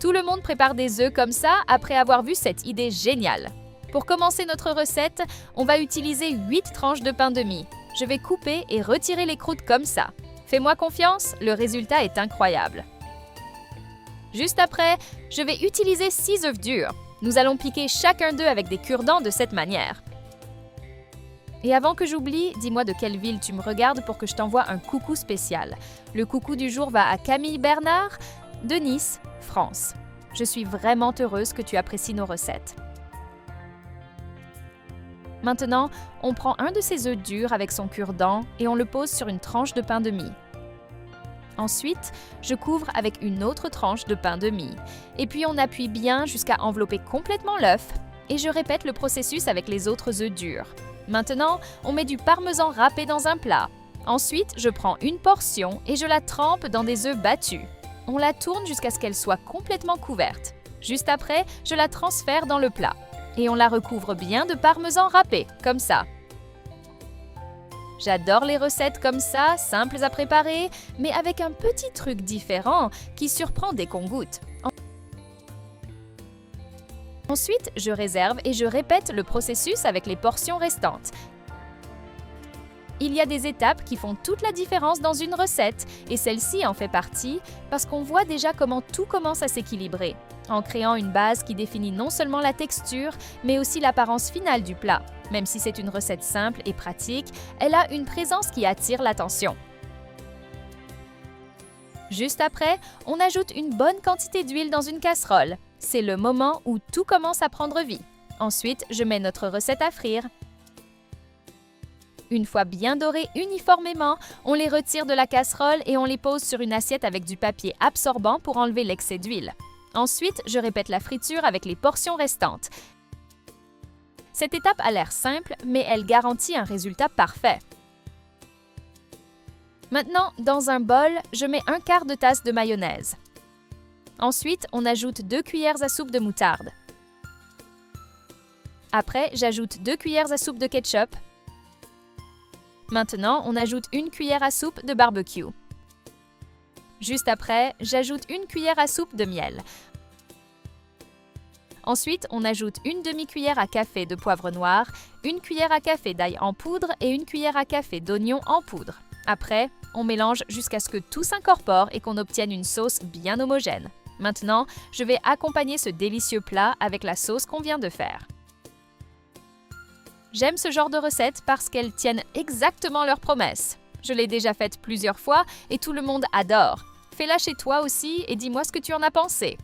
Tout le monde prépare des œufs comme ça après avoir vu cette idée géniale. Pour commencer notre recette, on va utiliser 8 tranches de pain de mie. Je vais couper et retirer les croûtes comme ça. Fais-moi confiance, le résultat est incroyable. Juste après, je vais utiliser 6 œufs durs. Nous allons piquer chacun d'eux avec des cure-dents de cette manière. Et avant que j'oublie, dis-moi de quelle ville tu me regardes pour que je t'envoie un coucou spécial. Le coucou du jour va à Camille Bernard, de Nice, France. Je suis vraiment heureuse que tu apprécies nos recettes. Maintenant, on prend un de ces œufs durs avec son cure-dent et on le pose sur une tranche de pain de mie. Ensuite, je couvre avec une autre tranche de pain de mie. Et puis on appuie bien jusqu'à envelopper complètement l'œuf. Et je répète le processus avec les autres œufs durs. Maintenant, on met du parmesan râpé dans un plat. Ensuite, je prends une portion et je la trempe dans des œufs battus. On la tourne jusqu'à ce qu'elle soit complètement couverte. Juste après, je la transfère dans le plat. Et on la recouvre bien de parmesan râpé, comme ça. J'adore les recettes comme ça, simples à préparer, mais avec un petit truc différent qui surprend dès qu'on goûte. Ensuite, je réserve et je répète le processus avec les portions restantes. Il y a des étapes qui font toute la différence dans une recette, et celle-ci en fait partie parce qu'on voit déjà comment tout commence à s'équilibrer, en créant une base qui définit non seulement la texture, mais aussi l'apparence finale du plat. Même si c'est une recette simple et pratique, elle a une présence qui attire l'attention. Juste après, on ajoute une bonne quantité d'huile dans une casserole. C'est le moment où tout commence à prendre vie. Ensuite, je mets notre recette à frire. Une fois bien dorées uniformément, on les retire de la casserole et on les pose sur une assiette avec du papier absorbant pour enlever l'excès d'huile. Ensuite, je répète la friture avec les portions restantes. Cette étape a l'air simple, mais elle garantit un résultat parfait. Maintenant, dans un bol, je mets un quart de tasse de mayonnaise. Ensuite, on ajoute 2 cuillères à soupe de moutarde. Après, j'ajoute 2 cuillères à soupe de ketchup. Maintenant, on ajoute 1 cuillère à soupe de barbecue. Juste après, j'ajoute 1 cuillère à soupe de miel. Ensuite, on ajoute une demi-cuillère à café de poivre noir, 1 cuillère à café d'ail en poudre et 1 cuillère à café d'oignon en poudre. Après, on mélange jusqu'à ce que tout s'incorpore et qu'on obtienne une sauce bien homogène. Maintenant, je vais accompagner ce délicieux plat avec la sauce qu'on vient de faire. J'aime ce genre de recettes parce qu'elles tiennent exactement leurs promesses. Je l'ai déjà faite plusieurs fois et tout le monde adore. Fais-la chez toi aussi et dis-moi ce que tu en as pensé.